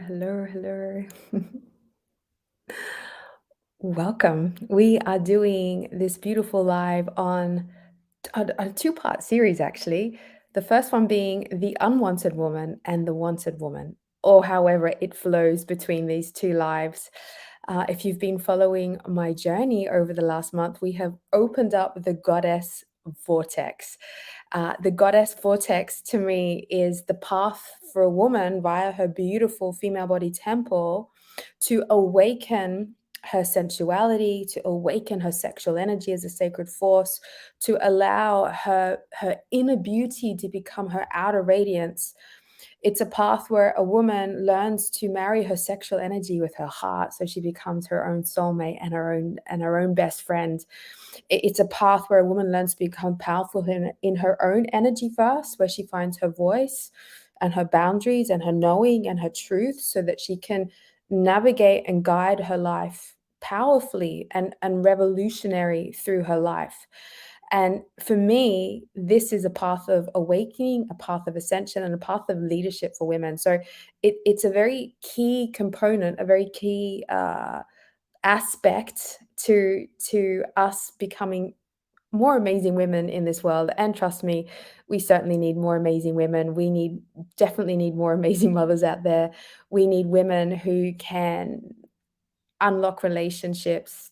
hello, hello. Welcome. We are doing this beautiful live on a two-part series, actually. The first one being the unwanted woman and the wanted woman, or however it flows between these two lives. If you've been following my journey over the last month, we have opened up the goddess vortex. The goddess vortex to me is the path for a woman via her beautiful female body temple to awaken her sensuality, to awaken her sexual energy as a sacred force, to allow her inner beauty to become her outer radiance. It's a path where a woman learns to marry her sexual energy with her heart, so she becomes her own soulmate and her own best friend. It's a path where a woman learns to become powerful in her own energy first, where she finds her voice and her boundaries and her knowing and her truth so that she can navigate and guide her life powerfully and revolutionary through her life. And for me, this is a path of awakening, a path of ascension, and a path of leadership for women. So it's a very key component, a very key aspect to us becoming more amazing women in this world. And trust me, we certainly need more amazing women. We definitely need more amazing mothers out there. We need women who can unlock relationships,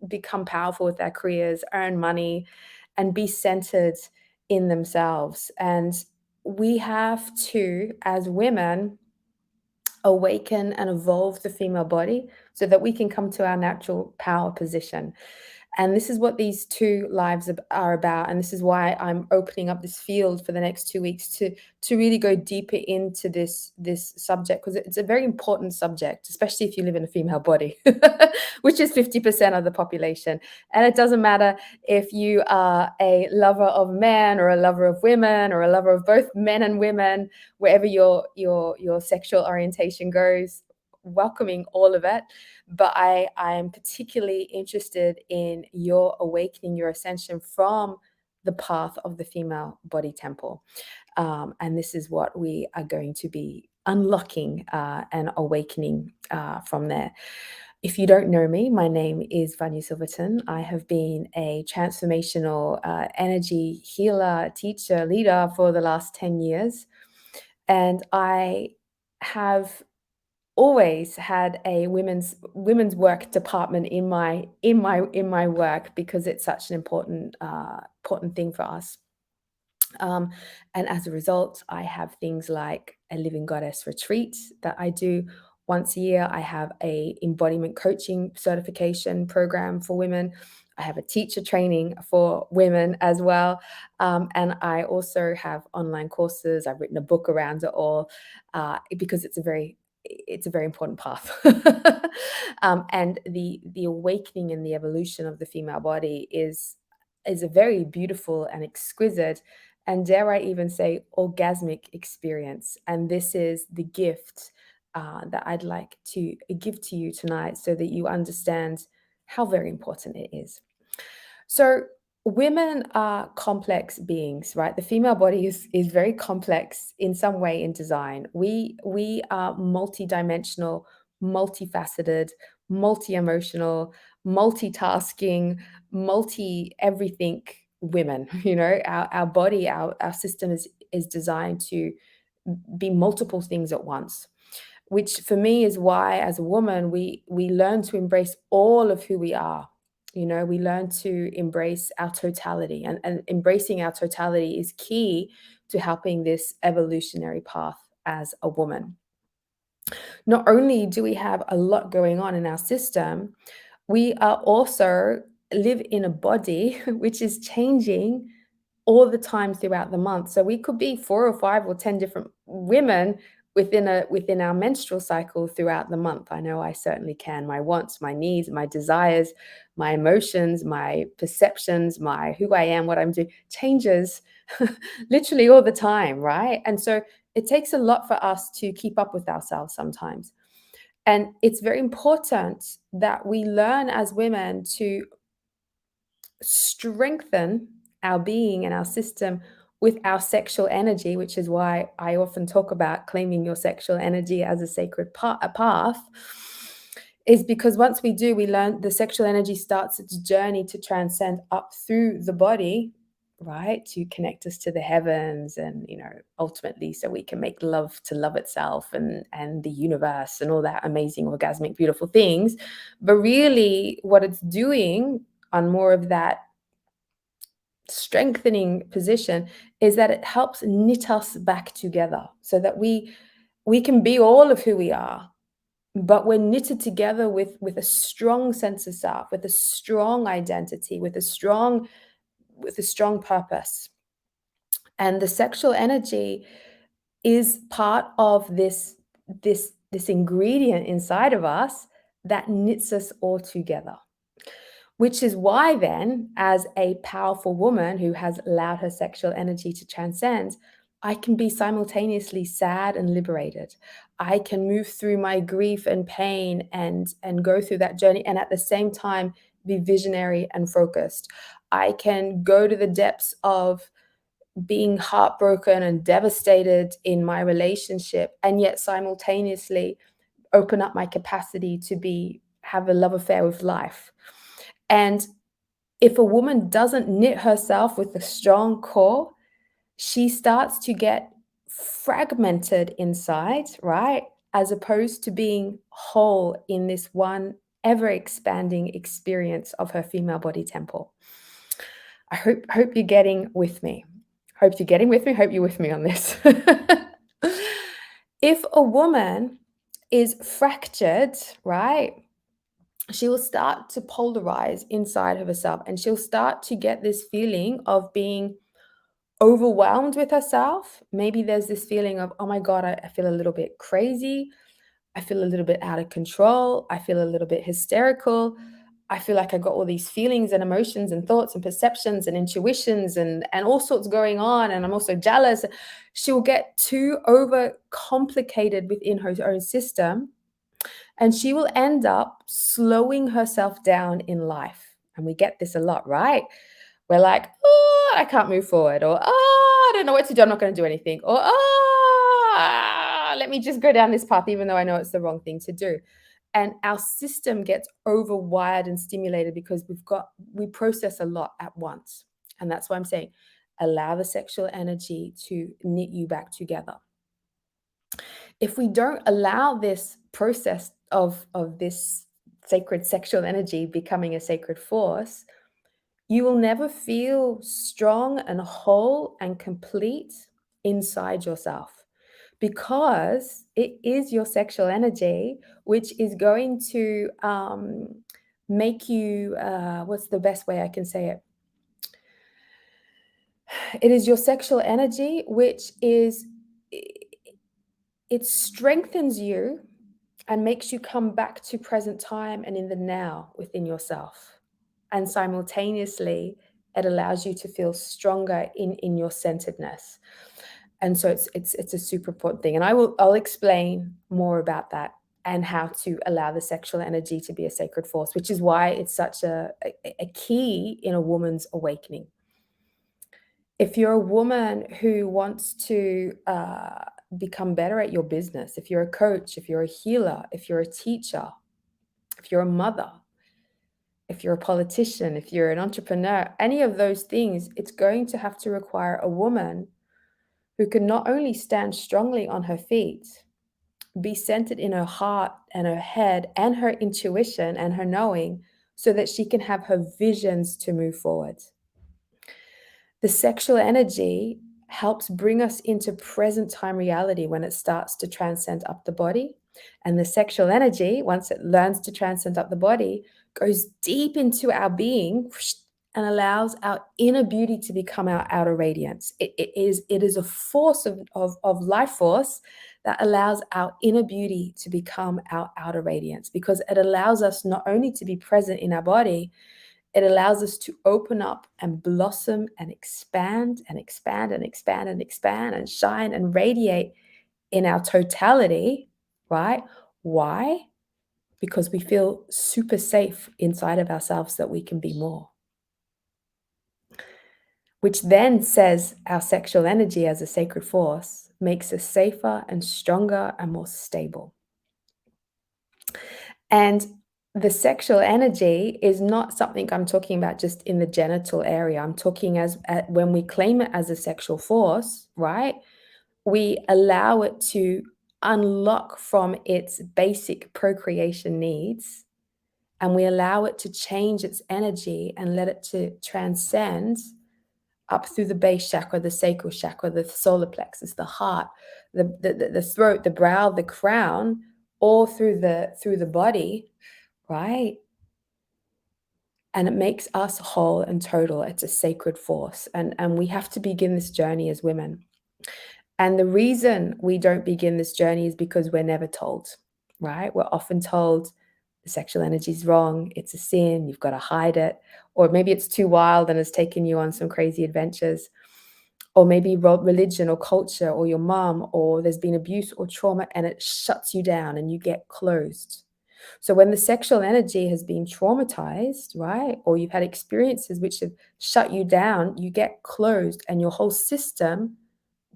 become powerful with their careers, earn money, and be centered in themselves. And we have to, as women, awaken and evolve the female body so that we can come to our natural power position. And this is what these two lives are about. And this is why I'm opening up this field for the next 2 weeks to really go deeper into this subject, because it's a very important subject, especially if you live in a female body, which is 50% of the population. And it doesn't matter if you are a lover of men or a lover of women or a lover of both men and women, wherever your sexual orientation goes, welcoming all of it. But I am particularly interested in your awakening, your ascension from the path of the female body temple. And this is what we are going to be unlocking and awakening from there. If you don't know me, my name is Vanya Silverten. I have been a transformational energy healer, teacher, leader for the last 10 years. And I have always had a women's work department in my work, because it's such an important thing for us. Um, and as a result, I have things like a living goddess retreat that I do once a year. I have a embodiment coaching certification program for women. I have a teacher training for women as well. And I also have online courses. I've written a book around it all, because it's a very important path. And the awakening and the evolution of the female body is a very beautiful and exquisite, and dare I even say, orgasmic experience. And this is the gift that I'd like to give to you tonight, so that you understand how very important it is. So, women are complex beings, right? The female body is very complex in some way in design. We are multidimensional, multifaceted, multi-emotional, multitasking, multi everything women. Our body, our system is designed to be multiple things at once, which for me is why, as a woman, we learn to embrace all of who we are. We learn to embrace our totality, and embracing our totality is key to helping this evolutionary path as a woman. Not only do we have a lot going on in our system, we are also live in a body which is changing all the time throughout the month. So we could be 4 or 5 or 10 different women within our menstrual cycle throughout the month. I know I certainly can. My wants, my needs, my desires, my emotions, my perceptions, my who I am, what I'm doing changes literally all the time, right? And so it takes a lot for us to keep up with ourselves sometimes. And it's very important that we learn as women to strengthen our being and our system with our sexual energy, which is why I often talk about claiming your sexual energy as a sacred path, is because once we do, we learn the sexual energy starts its journey to transcend up through the body, right? To connect us to the heavens and, ultimately so we can make love to love itself and the universe and all that amazing, orgasmic, beautiful things. But really what it's doing on more of that strengthening position is that it helps knit us back together so that we can be all of who we are, but we're knitted together with a strong sense of self, with a strong identity, with a strong purpose. And the sexual energy is part of this ingredient inside of us that knits us all together. Which is why then, as a powerful woman who has allowed her sexual energy to transcend, I can be simultaneously sad and liberated. I can move through my grief and pain and go through that journey, and at the same time be visionary and focused. I can go to the depths of being heartbroken and devastated in my relationship, and yet simultaneously open up my capacity to have a love affair with life. And if a woman doesn't knit herself with a strong core, she starts to get fragmented inside, right? As opposed to being whole in this one ever expanding experience of her female body temple. I hope you're getting with me. Hope you're getting with me. Hope you're with me on this. If a woman is fractured, right? She will start to polarize inside of herself, and she'll start to get this feeling of being overwhelmed with herself. Maybe there's this feeling of, oh my God, I feel a little bit crazy. I feel a little bit out of control. I feel a little bit hysterical. I feel like I got all these feelings and emotions and thoughts and perceptions and intuitions and all sorts going on. And I'm also jealous. She'll get too over complicated within her own system. And she will end up slowing herself down in life. And we get this a lot, right? We're like, oh, I can't move forward. Or, oh, I don't know what to do. I'm not going to do anything. Or, oh, let me just go down this path, even though I know it's the wrong thing to do. And our system gets overwired and stimulated because we process a lot at once. And that's why I'm saying, allow the sexual energy to knit you back together. If we don't allow this process of this sacred sexual energy becoming a sacred force, you will never feel strong and whole and complete inside yourself, because it is your sexual energy which is going to make you, what's the best way I can say it? It is your sexual energy which is, it strengthens you and makes you come back to present time and in the now within yourself. And simultaneously, it allows you to feel stronger in your centeredness. And so it's a super important thing. And I'll explain more about that and how to allow the sexual energy to be a sacred force, which is why it's such a key in a woman's awakening. If you're a woman who wants to become better at your business, if you're a coach, if you're a healer, if you're a teacher, if you're a mother, if you're a politician, if you're an entrepreneur, any of those things, it's going to have to require a woman who can not only stand strongly on her feet, be centered in her heart and her head and her intuition and her knowing, so that she can have her visions to move forward. The sexual energy helps bring us into present time reality when it starts to transcend up the body. And the sexual energy, once it learns to transcend up the body, goes deep into our being and allows our inner beauty to become our outer radiance. It is a force of life force that allows our inner beauty to become our outer radiance, because it allows us not only to be present in our body, it allows us to open up and blossom and expand and expand and expand and expand and shine and radiate in our totality, right? Why? Because we feel super safe inside of ourselves that we can be more. which then says our sexual energy as a sacred force makes us safer and stronger and more stable. And the sexual energy is not something I'm talking about just in the genital area. I'm talking as when we claim it as a sexual force, right? We allow it to unlock from its basic procreation needs, and we allow it to change its energy and let it to transcend up through the base chakra, the sacral chakra, the solar plexus, the heart, the throat, the brow, the crown, all through the body, right? And it makes us whole and total. It's a sacred force. And we have to begin this journey as women. And the reason we don't begin this journey is because we're never told, right? We're often told the sexual energy is wrong, it's a sin, you've got to hide it. Or maybe it's too wild and has taken you on some crazy adventures. Or maybe religion or culture or your mom, or there's been abuse or trauma and it shuts you down and you get closed. So when the sexual energy has been traumatized, right, or you've had experiences which have shut you down, you get closed and your whole system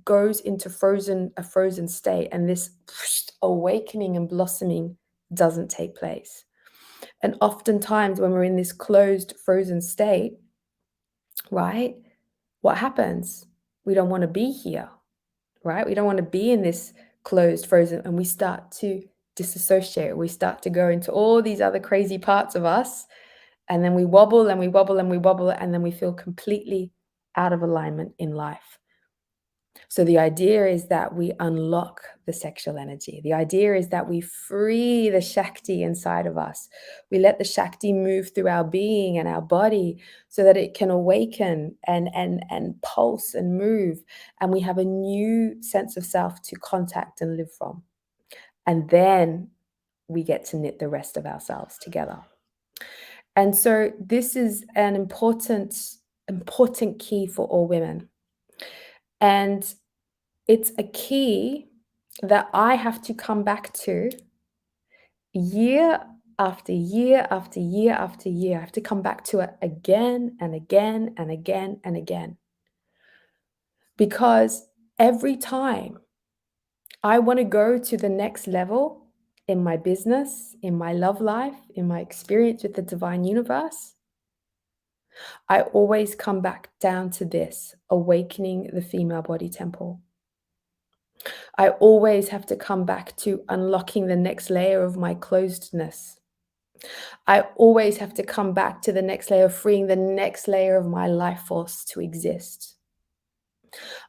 goes into a frozen state, and this awakening and blossoming doesn't take place. And oftentimes when we're in this closed, frozen state, right, what happens? We don't want to be here, right? We don't want to be in this closed, frozen, and we start to disassociate. We start to go into all these other crazy parts of us, and then we wobble and we wobble and we wobble, and then we feel completely out of alignment in life. So the idea is that we unlock the sexual energy. The idea is that we free the Shakti inside of us. We let the Shakti move through our being and our body so that it can awaken and pulse and move. And we have a new sense of self to contact and live from. And then we get to knit the rest of ourselves together. And so this is an important key for all women. And it's a key that I have to come back to year after year after year after year. I have to come back to it again and again and again and again. Because every time I want to go to the next level in my business, in my love life, in my experience with the divine universe, I always come back down to this, awakening the female body temple. I always have to come back to unlocking the next layer of my closedness. I always have to come back to the next layer, freeing the next layer of my life force to exist.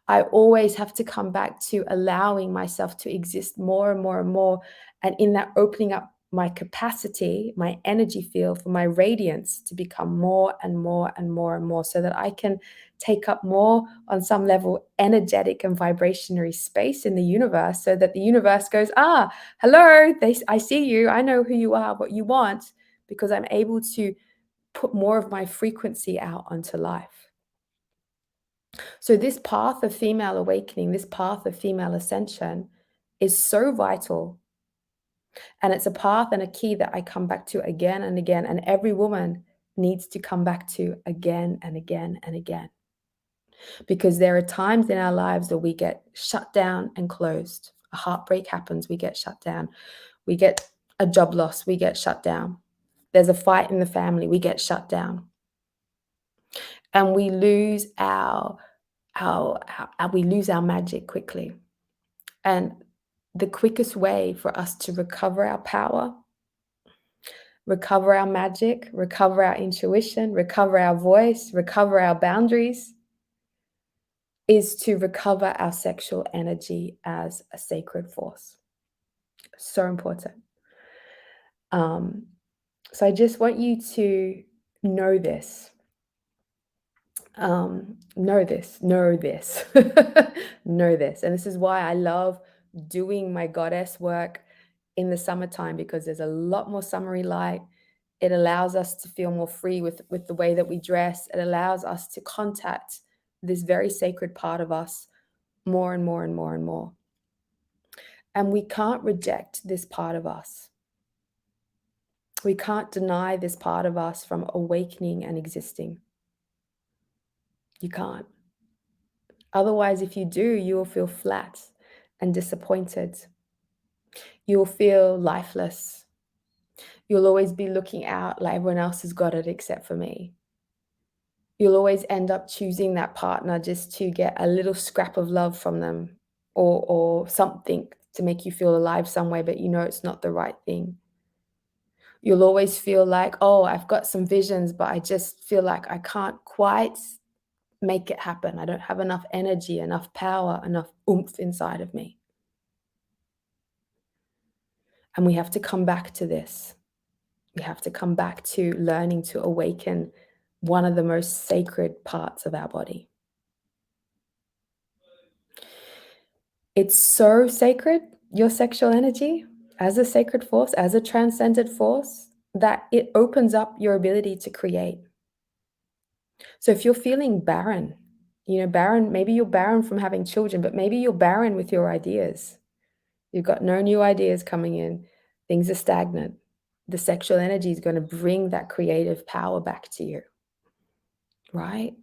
I always have to come back to allowing myself to exist more and more and more. And in that, opening up my capacity, my energy field for my radiance to become more and more and more and more, so that I can take up more, on some level, energetic and vibrationary space in the universe, so that the universe goes, hello, I see you, I know who you are, what you want, because I'm able to put more of my frequency out onto life. So this path of female awakening, this path of female ascension is so vital. And it's a path and a key that I come back to again and again. And every woman needs to come back to again and again and again. Because there are times in our lives that we get shut down and closed. A heartbreak happens, we get shut down. We get a job loss, we get shut down. There's a fight in the family, we get shut down. And we lose our magic quickly. And the quickest way for us to recover our power, recover our magic, recover our intuition, recover our voice, recover our boundaries, is to recover our sexual energy as a sacred force. So important. So I just want you to know this. Know this. know this. And this is why I love doing my goddess work in the summertime, because there's a lot more summery light. It allows us to feel more free with the way that we dress. It allows us to contact this very sacred part of us more and more and more and more. And we can't reject this part of us. We can't deny this part of us from awakening and existing. You can't. Otherwise, if you do, you will feel flat and disappointed. You'll feel lifeless. You'll always be looking out like everyone else has got it except for me. You'll always end up choosing that partner just to get a little scrap of love from them, or something to make you feel alive some way, but you know it's not the right thing. You'll always feel like, "Oh, I've got some visions, but I just feel like I can't quite make it happen. I don't have enough energy, enough power, enough oomph inside of me." And we have to come back to this. We have to come back to learning to awaken one of the most sacred parts of our body. It's so sacred, your sexual energy, as a sacred force, as a transcended force, that it opens up your ability to create. So if you're feeling barren, barren, maybe you're barren from having children, but maybe you're barren with your ideas. You've got no new ideas coming in. Things are stagnant. The sexual energy is going to bring that creative power back to you, right?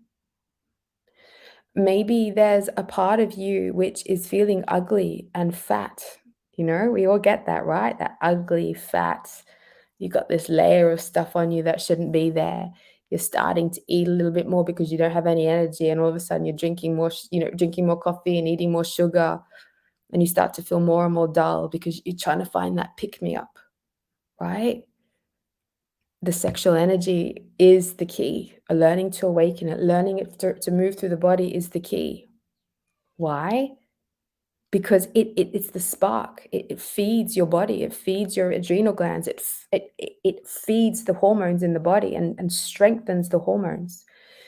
Maybe there's a part of you which is feeling ugly and fat. We all get that, right? That ugly, fat. You got this layer of stuff on you that shouldn't be there. You're starting to eat a little bit more because you don't have any energy, and all of a sudden you're drinking more, drinking more coffee and eating more sugar, and you start to feel more and more dull because you're trying to find that pick me up, right? The sexual energy is the key. Learning to awaken it, learning it to move through the body is the key. Why? Because it's the spark. It feeds your body. It feeds your adrenal glands. It feeds the hormones in the body and strengthens the hormones.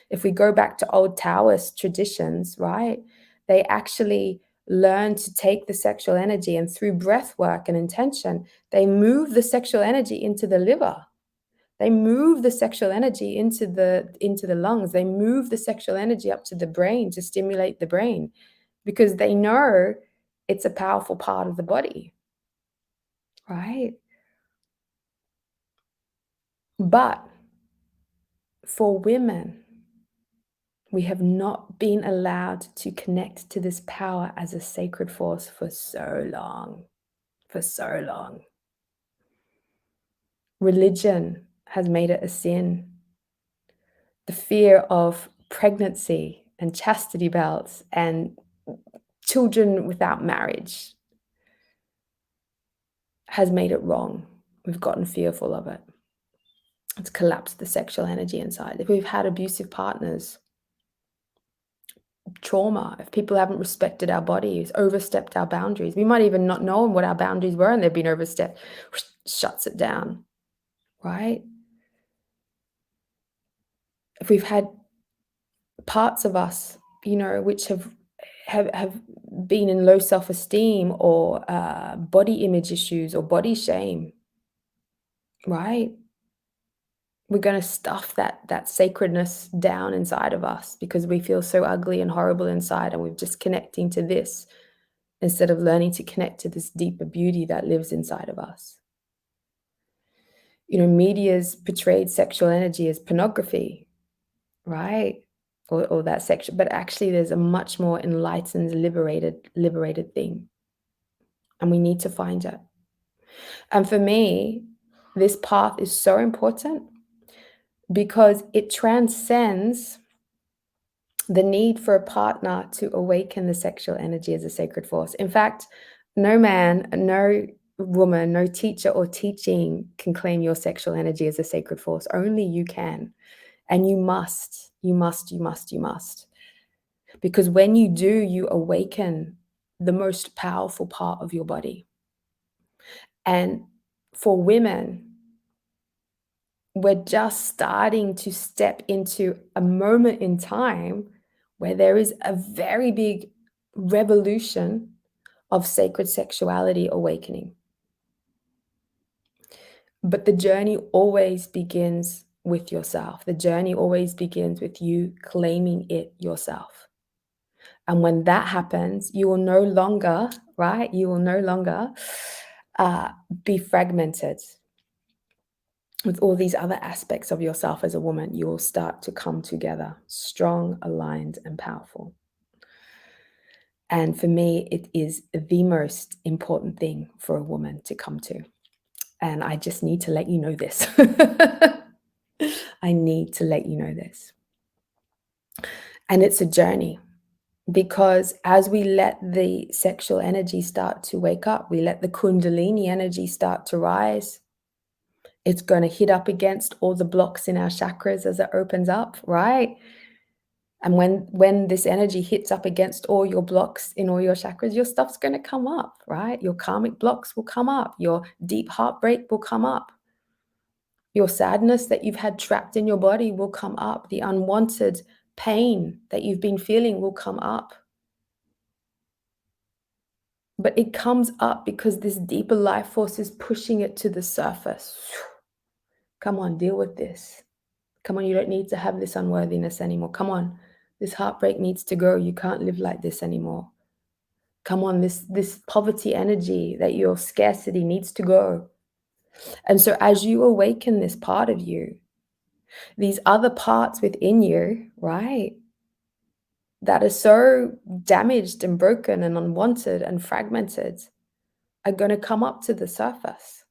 If we go back to old Taoist traditions, right, they actually learn to take the sexual energy, and through breath work and intention, they move the sexual energy into the liver. They move the sexual energy into the lungs. They move the sexual energy up to the brain to stimulate the brain, because they know it's a powerful part of the body, right? But for women, we have not been allowed to connect to this power as a sacred force for so long, for so long. Religion has made it a sin. The fear of pregnancy and chastity belts and children without marriage has made it wrong. We've gotten fearful of it. It's collapsed the sexual energy inside. If we've had abusive partners, trauma, if people haven't respected our bodies, overstepped our boundaries, we might even not know what our boundaries were and they've been overstepped, shuts it down, right? If we've had parts of us, which have been in low self-esteem, or body image issues, or body shame, right? We're going to stuff that sacredness down inside of us because we feel so ugly and horrible inside, and we're just connecting to this instead of learning to connect to this deeper beauty that lives inside of us. Media's portrayed sexual energy as pornography, right? Or that sexual, but actually there's a much more enlightened, liberated thing. And we need to find it. And for me, this path is so important because it transcends the need for a partner to awaken the sexual energy as a sacred force. In fact, no man, no woman, no teacher or teaching can claim your sexual energy as a sacred force. Only you can. And you must, you must, you must, you must. Because when you do, you awaken the most powerful part of your body. And for women, we're just starting to step into a moment in time where there is a very big revolution of sacred sexuality awakening. But the journey always begins with yourself. The journey always begins with you claiming it yourself. And when that happens, you will no longer, right? You will no longer be fragmented. with all these other aspects of yourself as a woman, you will start to come together strong, aligned, and powerful. And for me, it is the most important thing for a woman to come to. And I just need to let you know this. I need to let you know this. And it's a journey because as we let the sexual energy start to wake up, we let the Kundalini energy start to rise. It's going to hit up against all the blocks in our chakras as it opens up, right? And when this energy hits up against all your blocks in all your chakras, your stuff's going to come up, right? Your karmic blocks will come up. Your deep heartbreak will come up. Your sadness that you've had trapped in your body will come up. The unwanted pain that you've been feeling will come up. But it comes up because this deeper life force is pushing it to the surface. Come on, deal with this. Come on, you don't need to have this unworthiness anymore. Come on, this heartbreak needs to go. You can't live like this anymore. Come on, this poverty energy that your scarcity needs to go. And so as you awaken this part of you, these other parts within you, right, that are so damaged and broken and unwanted and fragmented are going to come up to the surface.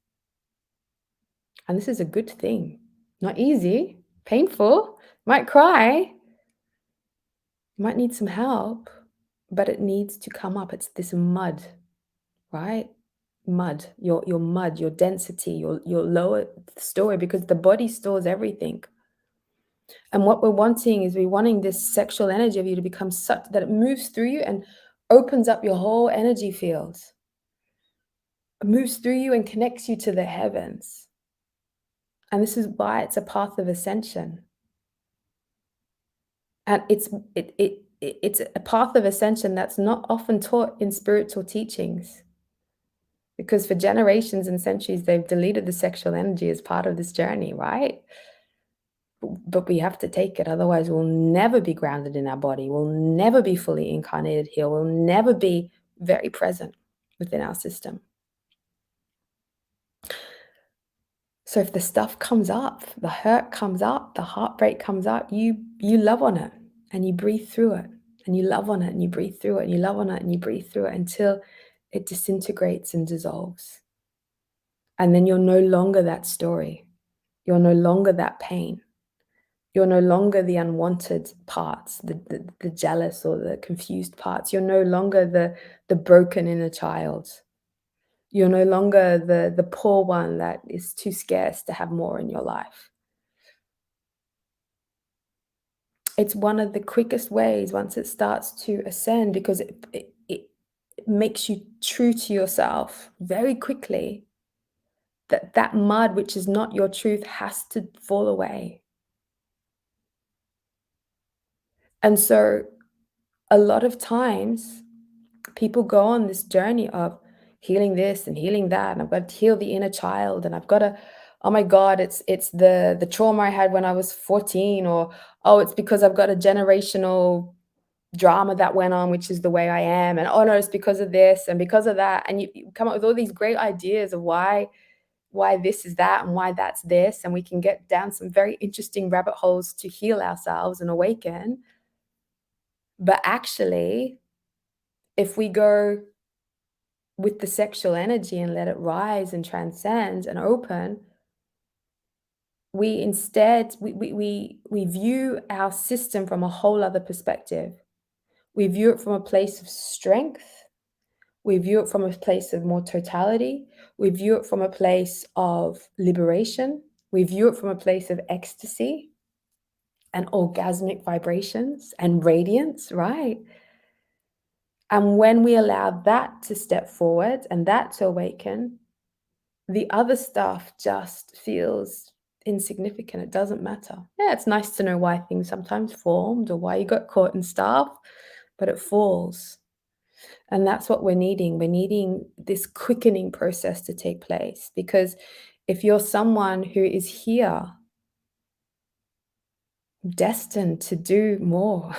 And this is a good thing. Not easy, painful, might cry, you might need some help, but it needs to come up. It's this mud, right? Mud, your mud, your density, your lower story, because the body stores everything. And what we're wanting is we're wanting this sexual energy of you to become such that it moves through you and opens up your whole energy field. It moves through you and connects you to the heavens. And this is why it's a path of ascension. And it's a path of ascension that's not often taught in spiritual teachings. Because for generations and centuries, they've deleted the sexual energy as part of this journey, right? But we have to take it. Otherwise, we'll never be grounded in our body. We'll never be fully incarnated here. We'll never be very present within our system. So if the stuff comes up, the hurt comes up, the heartbreak comes up, you love on it and you breathe through it. And you love on it and you breathe through it. And you love on it and you breathe through it until it disintegrates and dissolves. And then you're no longer that story. You're no longer that pain. You're no longer the unwanted parts, the jealous or the confused parts. You're no longer the broken inner child. You're no longer the poor one that is too scarce to have more in your life. It's one of the quickest ways once it starts to ascend, because it makes you true to yourself very quickly, that mud, which is not your truth, has to fall away. And so a lot of times people go on this journey of healing this and healing that, and I've got to heal the inner child, and I've got to, oh my God, it's the trauma I had when I was 14, or oh, it's because I've got a generational drama that went on, which is the way I am, and oh no, it's because of this and because of that, and you come up with all these great ideas of why this is that and why that's this, and we can get down some very interesting rabbit holes to heal ourselves and awaken. But actually, if we go with the sexual energy and let it rise and transcend and open, we instead we view our system from a whole other perspective. We view it from a place of strength. We view it from a place of more totality. We view it from a place of liberation. We view it from a place of ecstasy and orgasmic vibrations and radiance, right? And when we allow that to step forward and that to awaken, the other stuff just feels insignificant. It doesn't matter. Yeah, it's nice to know why things sometimes formed or why you got caught in stuff, but it falls. And that's what we're needing. We're needing this quickening process to take place, because if you're someone who is here destined to do more,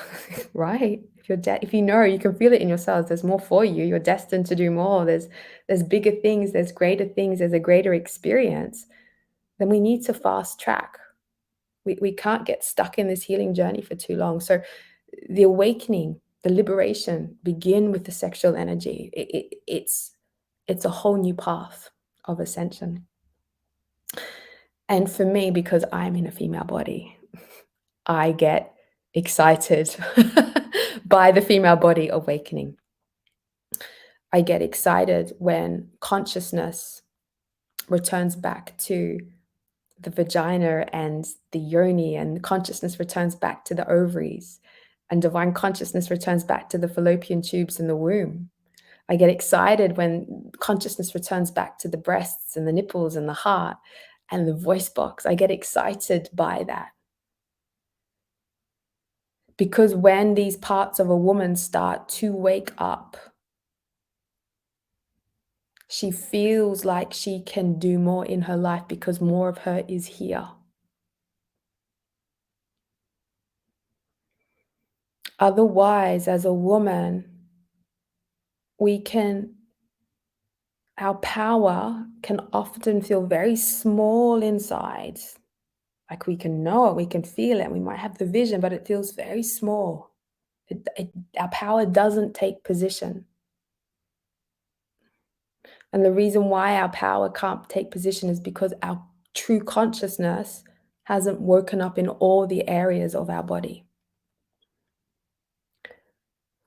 right? If you know, you can feel it in yourselves, there's more for you. You're destined to do more. There's bigger things, there's greater things, there's a greater experience. then we need to fast track. We can't get stuck in this healing journey for too long. So the awakening, the liberation begin with the sexual energy. It's a whole new path of ascension. And for me, because I'm in a female body, I get excited by the female body awakening. I get excited when consciousness returns back to the vagina and the yoni, and consciousness returns back to the ovaries, and divine consciousness returns back to the fallopian tubes in the womb. I get excited when consciousness returns back to the breasts and the nipples and the heart and the voice box. I get excited by that. Because when these parts of a woman start to wake up, she feels like she can do more in her life because more of her is here. Otherwise, as a woman, our power can often feel very small inside. Like we can know it, we can feel it, we might have the vision, but it feels very small. Our power doesn't take position. And the reason why our power can't take position is because our true consciousness hasn't woken up in all the areas of our body.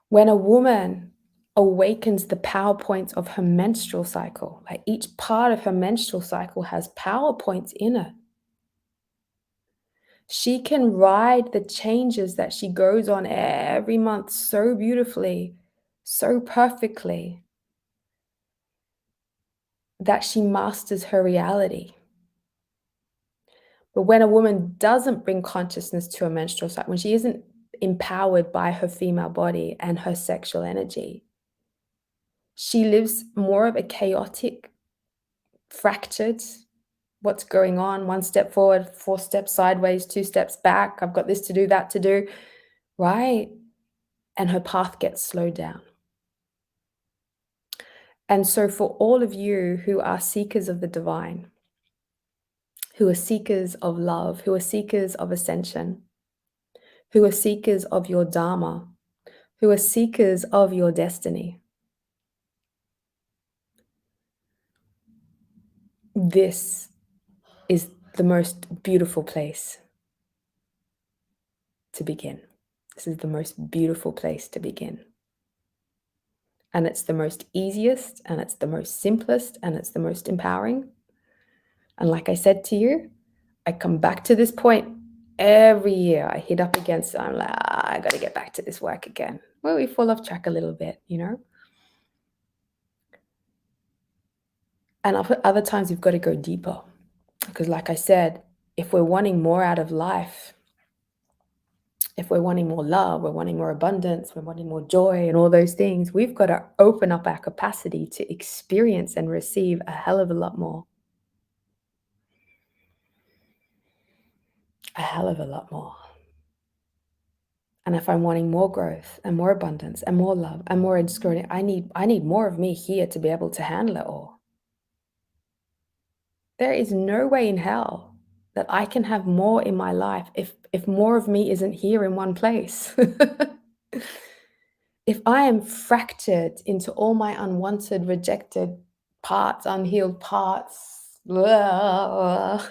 When a woman awakens the power points of her menstrual cycle, like each part of her menstrual cycle has power points in it. She can ride the changes that she goes on every month so beautifully, so perfectly, that she masters her reality. But when a woman doesn't bring consciousness to a menstrual cycle, when she isn't empowered by her female body and her sexual energy, she lives more of a chaotic, fractured, what's going on, 1 step forward, 4 steps sideways, 2 steps back, I've got this to do, that to do, right? And her path gets slowed down. And so for all of you who are seekers of the divine, who are seekers of love, who are seekers of ascension, who are seekers of your dharma, who are seekers of your destiny, this is the most beautiful place to begin. This is the most beautiful place to begin. And it's the most easiest, and it's the most simplest, and it's the most empowering. And like I said to you, I come back to this point every year. I hit up against it. I'm like, I got to get back to this work again. Well, we fall off track a little bit, you know? And other times we've got to go deeper. Because like I said, if we're wanting more out of life, if we're wanting more love, we're wanting more abundance, we're wanting more joy and all those things, we've got to open up our capacity to experience and receive a hell of a lot more. A hell of a lot more. And if I'm wanting more growth and more abundance and more love and more insecurity, I need more of me here to be able to handle it all. There is no way in hell that I can have more in my life if more of me isn't here in one place. If I am fractured into all my unwanted, rejected parts, unhealed parts, blah,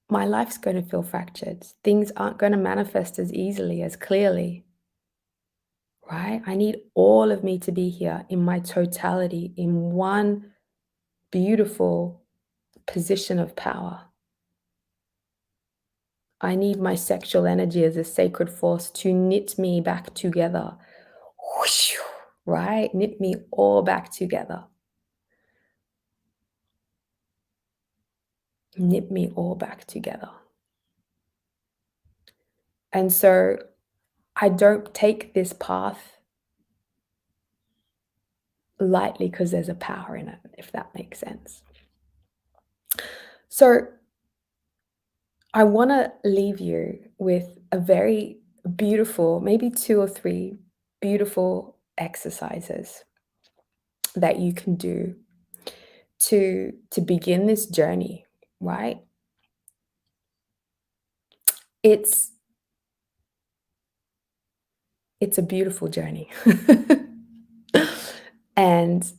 my life's going to feel fractured. Things aren't going to manifest as easily, as clearly, right? I need all of me to be here in my totality, in one beautiful position of power. I need my sexual energy as a sacred force to knit me back together, whoosh, right? Knit me all back together. Knit me all back together. And so I don't take this path lightly because there's a power in it, if that makes sense. So I want to leave you with a very beautiful, maybe 2 or 3 beautiful exercises that you can do to begin this journey, right? It's it's a beautiful journey. And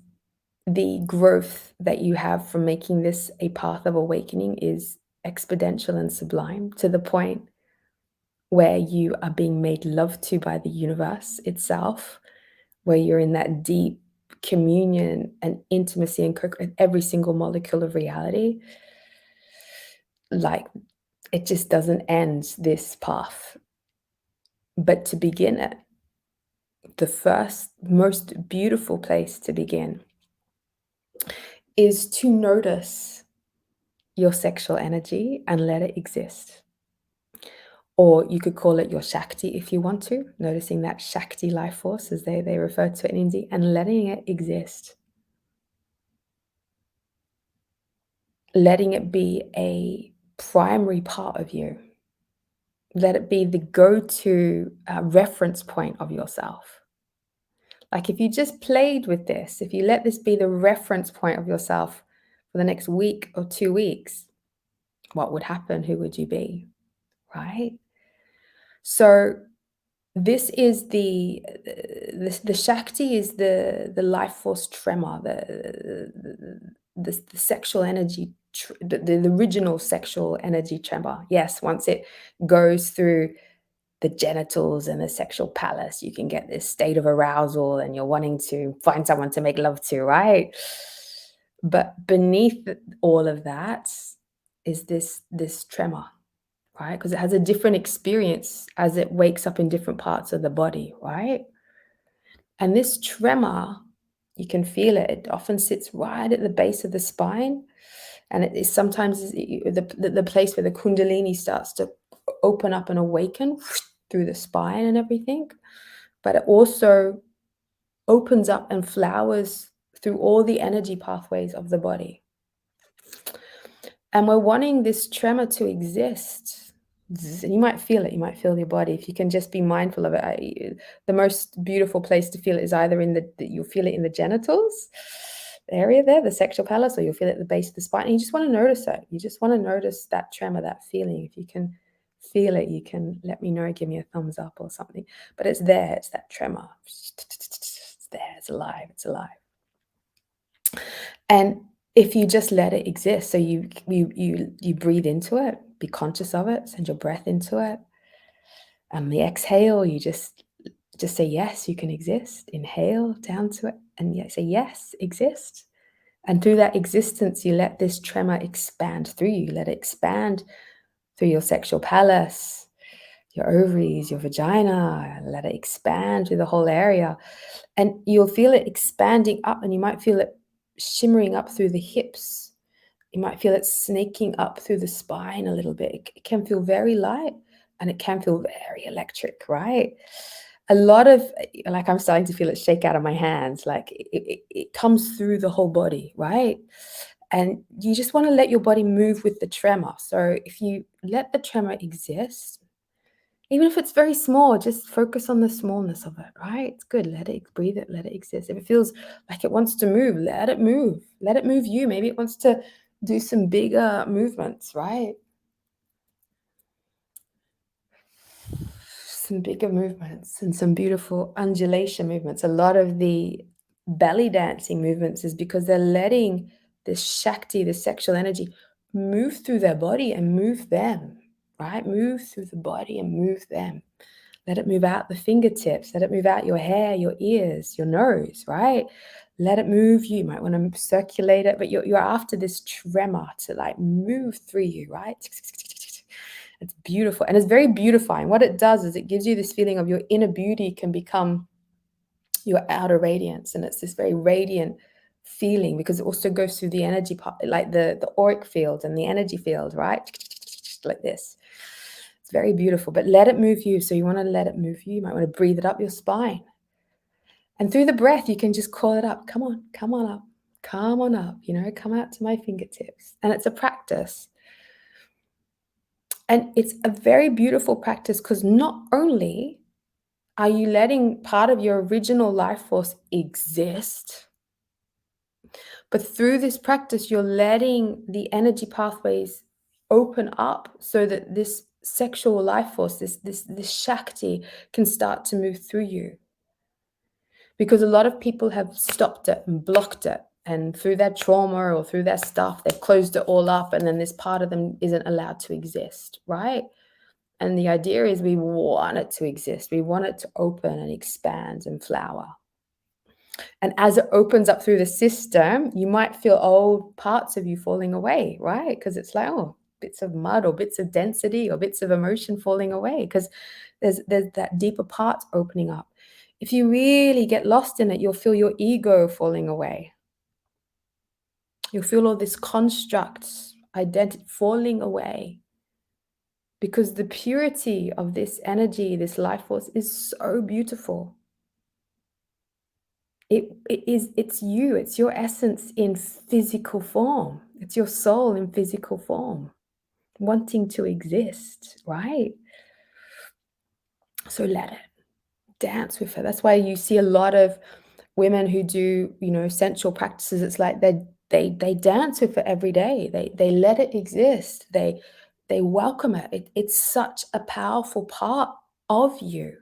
the growth that you have from making this a path of awakening is exponential and sublime to the point where you are being made love to by the universe itself, where you're in that deep communion and intimacy and with every single molecule of reality. Like, it just doesn't end this path. But to begin it, the first most beautiful place to begin is to notice your sexual energy and let it exist. Or you could call it your Shakti if you want to, noticing that Shakti life force, as they refer to it in Hindi, and letting it exist. Letting it be a primary part of you. Let it be the go-to reference point of yourself. Like, if you just played with this, if you let this be the reference point of yourself for the next week or 2 weeks, what would happen? Who would you be? Right? So this is the Shakti is the life force tremor, the sexual energy, the original sexual energy tremor. Yes, once it goes through the genitals and the sexual palace, you can get this state of arousal and you're wanting to find someone to make love to, right? But beneath all of that is this tremor, right? Because it has a different experience as it wakes up in different parts of the body, right? And this tremor, you can feel it. It often sits right at the base of the spine. And it is sometimes the place where the Kundalini starts to open up and awaken through the spine and everything. But it also opens up and flowers through all the energy pathways of the body. And we're wanting this tremor to exist. And you might feel it, you might feel your body. If you can just be mindful of it. The most beautiful place to feel it is either you'll feel it in the genitals area there, the sexual palace, or you'll feel it at the base of the spine. And you just want to notice it. You just want to notice that tremor, that feeling. If you can feel it, you can let me know, give me a thumbs up or something. But it's there, it's that tremor. It's there, it's alive, it's alive. And if you just let it exist, so you breathe into it, be conscious of it, send your breath into it. And the exhale, you just say yes, you can exist. Inhale down to it, and say yes, exist. And through that existence, you let this tremor expand through you. Let it expand through your sexual palace, your ovaries, your vagina. Let it expand through the whole area. And you'll feel it expanding up, and you might feel it shimmering up through the hips. You might feel it snaking up through the spine a little bit. It can feel very light and it can feel very electric, right? A lot of, like, I'm starting to feel it shake out of my hands. Like, it comes through the whole body, right? And you just want to let your body move with the tremor. So if you let the tremor exist, even if it's very small, just focus on the smallness of it, right? It's good. Let it breathe it, let it exist. If it feels like it wants to move, let it move. Let it move you. Maybe it wants to do some bigger movements, right? Some bigger movements and some beautiful undulation movements. A lot of the belly dancing movements is because they're letting this Shakti, the sexual energy, move through their body and move them, right? Move through the body and move them. Let it move out the fingertips. Let it move out your hair, your ears, your nose, right? Let it move you. You might want to circulate it, but you're after this tremor to, like, move through you, right? It's beautiful. And it's very beautifying. What it does is it gives you this feeling of your inner beauty can become your outer radiance. And it's this very radiant feeling because it also goes through the energy part, like the auric field and the energy field, right? Like this. It's very beautiful, but let it move you. So you want to let it move you. You might want to breathe it up your spine. And through the breath, you can just call it up. Come on up. Come on up, come out to my fingertips. And it's a practice. And it's a very beautiful practice because not only are you letting part of your original life force exist, But through this practice, you're letting the energy pathways open up so that this sexual life force, this Shakti, can start to move through you. Because a lot of people have stopped it and blocked it. And through their trauma or through their stuff, they've closed it all up, and then this part of them isn't allowed to exist, right? And the idea is we want it to exist. We want it to open and expand and flower. And as it opens up through the system, you might feel old parts of you falling away, right? Because it's like, oh, bits of mud or bits of density or bits of emotion falling away, because there's that deeper part opening up. If you really get lost in it, you'll feel your ego falling away. You'll feel all this construct identity falling away, because the purity of this energy, this life force, is so beautiful. It's you, it's your essence in physical form. It's your soul in physical form, wanting to exist, right? So let it dance with it. That's why you see a lot of women who do, sensual practices. It's like they dance with it every day. They let it exist. They welcome it. It's such a powerful part of you.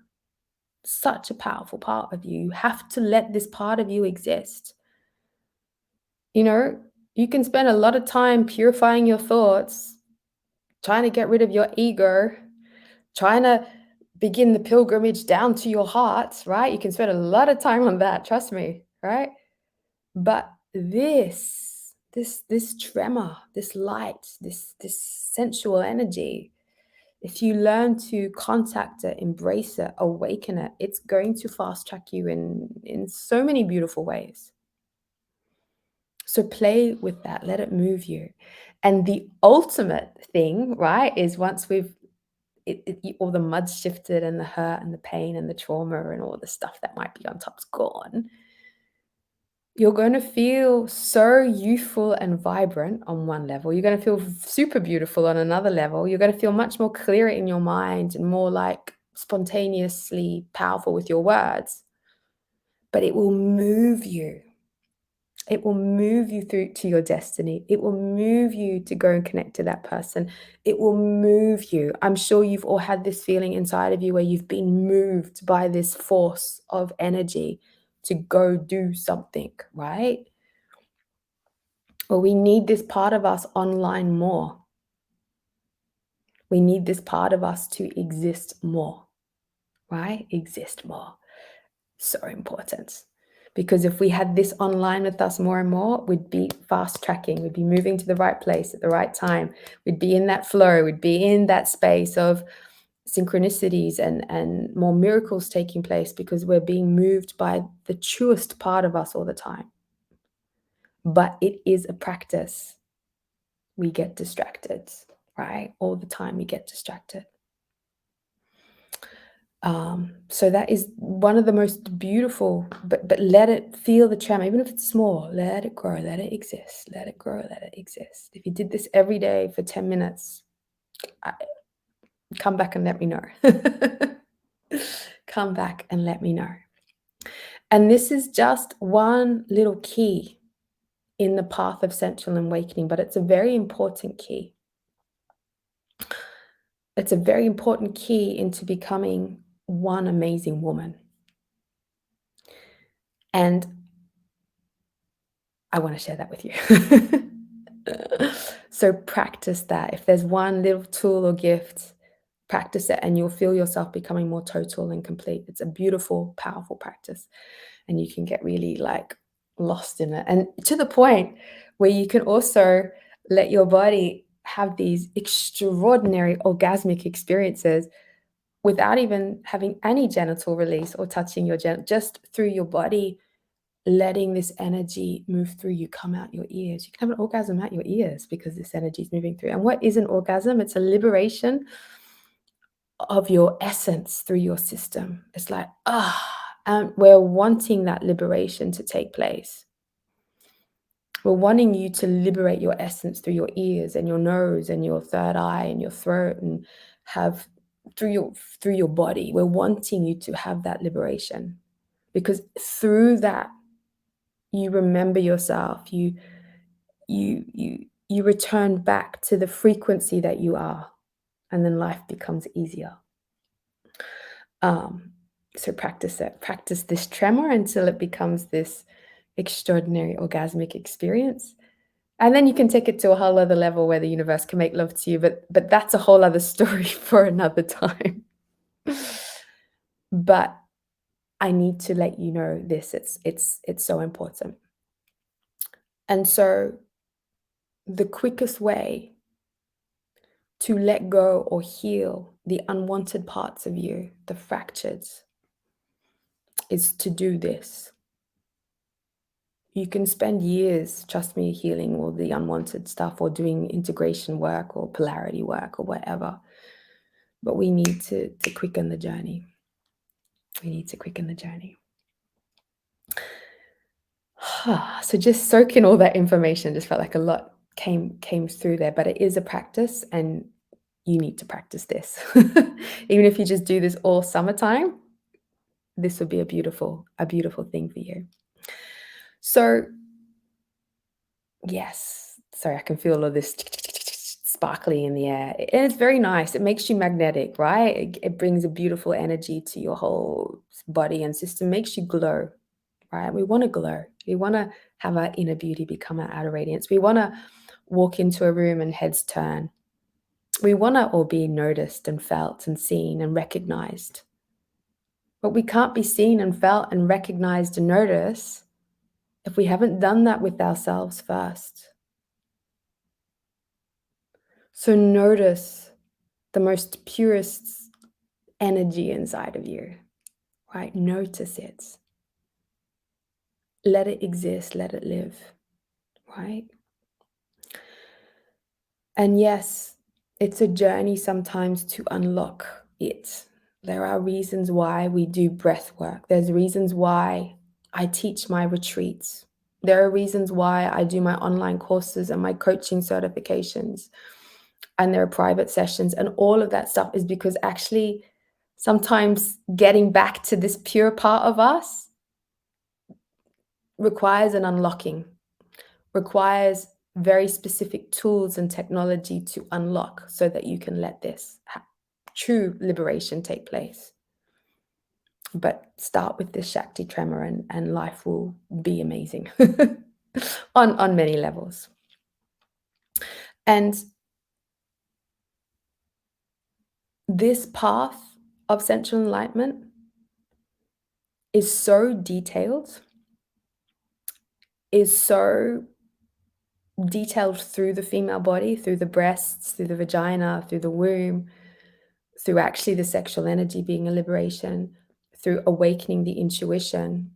Such a powerful part of you. You have to let this part of you exist. You can spend a lot of time purifying your thoughts, trying to get rid of your ego, trying to begin the pilgrimage down to your heart, right? You can spend a lot of time on that, trust me, right? But this tremor, this light, this sensual energy, if you learn to contact it, embrace it, awaken it, it's going to fast track you in so many beautiful ways. So play with that, let it move you. And the ultimate thing, right, is once we've all the mud's shifted and the hurt and the pain and the trauma and all the stuff that might be on top's gone, you're going to feel so youthful and vibrant on one level. You're going to feel super beautiful on another level. You're going to feel much more clear in your mind and more like spontaneously powerful with your words. But it will move you. It will move you through to your destiny. It will move you to go and connect to that person. It will move you. I'm sure you've all had this feeling inside of you where you've been moved by this force of energy to go do something, right? Well, we need this part of us online more. We need this part of us to exist more, right? Exist more. So important. Because if we had this online with us more and more, we'd be fast tracking, we'd be moving to the right place at the right time, we'd be in that flow, we'd be in that space of synchronicities and more miracles taking place, because we're being moved by the truest part of us all the time. But it is a practice. We get distracted, right? All the time we get distracted. So that is one of the most beautiful, but let it feel the tremor, even if it's small, let it grow, let it exist, let it grow, let it exist. If you did this every day for 10 minutes, come back and let me know. Come back and let me know. And this is just one little key in the path of sensual awakening, but it's a very important key. It's a very important key into becoming one amazing woman. And I want to share that with you. So practice that. If there's one little tool or gift, practice it and you'll feel yourself becoming more total and complete. It's a beautiful, powerful practice. And you can get really like lost in it. And to the point where you can also let your body have these extraordinary orgasmic experiences without even having any genital release or touching your just through your body, letting this energy move through you, come out your ears. You can have an orgasm out your ears because this energy is moving through. And what is an orgasm? It's a liberation of your essence through your system. It's like, and we're wanting that liberation to take place. We're wanting you to liberate your essence through your ears and your nose and your third eye and your throat, and have through your body. We're wanting you to have that liberation, because through that You remember yourself. You return back to the frequency that you are, and then life becomes easier. Um, so practice it. Practice this tremor until it becomes this extraordinary orgasmic experience. And then you can take it to a whole other level where the universe can make love to you, but that's a whole other story for another time. But I need to let you know this. It's so important. And so the quickest way to let go or heal the unwanted parts of you, the fractures, is to do this. You can spend years, trust me, healing all the unwanted stuff or doing integration work or polarity work or whatever. But we need to quicken the journey. We need to quicken the journey. So just soak in all that information. Just felt like a lot came through there, but it is a practice and you need to practice this. Even if you just do this all summertime, this would be a beautiful thing for you. So yes, sorry, I can feel all of this sparkly in the air. And it's very nice. It makes you magnetic, right? It brings a beautiful energy to your whole body and system, makes you glow, right? We want to glow. We want to have our inner beauty become our outer radiance. We want to walk into a room and heads turn. We want to all be noticed and felt and seen and recognized. But we can't be seen and felt and recognized and noticed if we haven't done that with ourselves first. So notice the most purest energy inside of you, right? Notice it. Let it exist, let it live, right? And yes, it's a journey sometimes to unlock it. There are reasons why we do breath work. There's reasons why I teach my retreats. There are reasons why I do my online courses and my coaching certifications. And there are private sessions. And all of that stuff is because actually sometimes getting back to this pure part of us requires an unlocking, requires very specific tools and technology to unlock so that you can let this true liberation take place. But start with this Shakti tremor and life will be amazing on many levels. And this path of sensual enlightenment is so detailed, through the female body, through the breasts, through the vagina, through the womb, through actually the sexual energy being a liberation, through awakening the intuition.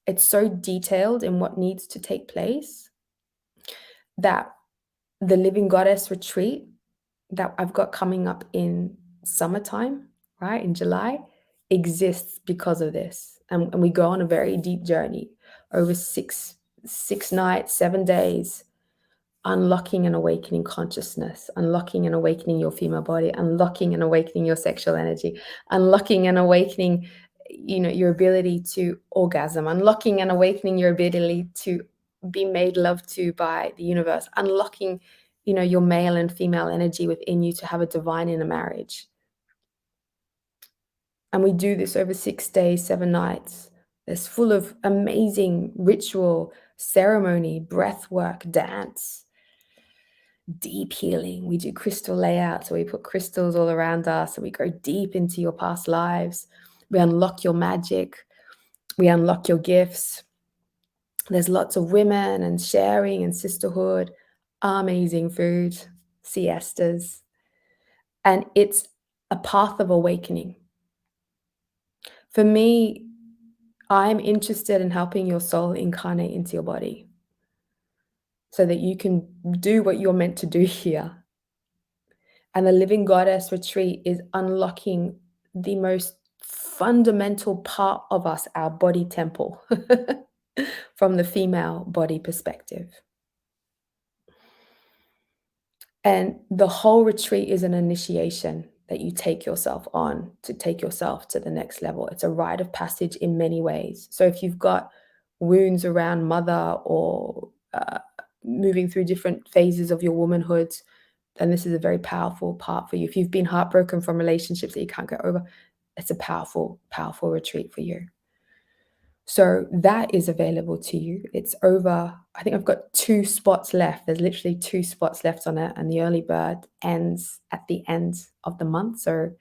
It's so detailed in what needs to take place that the Living Goddess retreat that I've got coming up in summertime, right, in July, exists because of this. And we go on a very deep journey over six nights, 7 days, unlocking and awakening consciousness, unlocking and awakening your female body, unlocking and awakening your sexual energy, unlocking and awakening, your ability to orgasm, unlocking and awakening your ability to be made love to by the universe, unlocking, your male and female energy within you to have a divine inner marriage. And we do this over 6 days, 7 nights. It's full of amazing ritual, ceremony, breath work, dance, deep healing. We do crystal layouts, so we put crystals all around us and we go deep into your past lives. We unlock your magic. We unlock your gifts. There's lots of women and sharing and sisterhood, amazing food, siestas. And it's a path of awakening. For me, I'm interested in helping your soul incarnate into your body so that you can do what you're meant to do here. And the Living Goddess retreat is unlocking the most fundamental part of us, our body temple, from the female body perspective. And the whole retreat is an initiation that you take yourself on to take yourself to the next level. It's a rite of passage in many ways. So if you've got wounds around mother or moving through different phases of your womanhood, then this is a very powerful part for you. If you've been heartbroken from relationships that you can't get over, it's a powerful, powerful retreat for you. So that is available to you. It's over, I think I've got 2 spots left. There's literally 2 spots left on it, and the early bird ends at the end of the month. So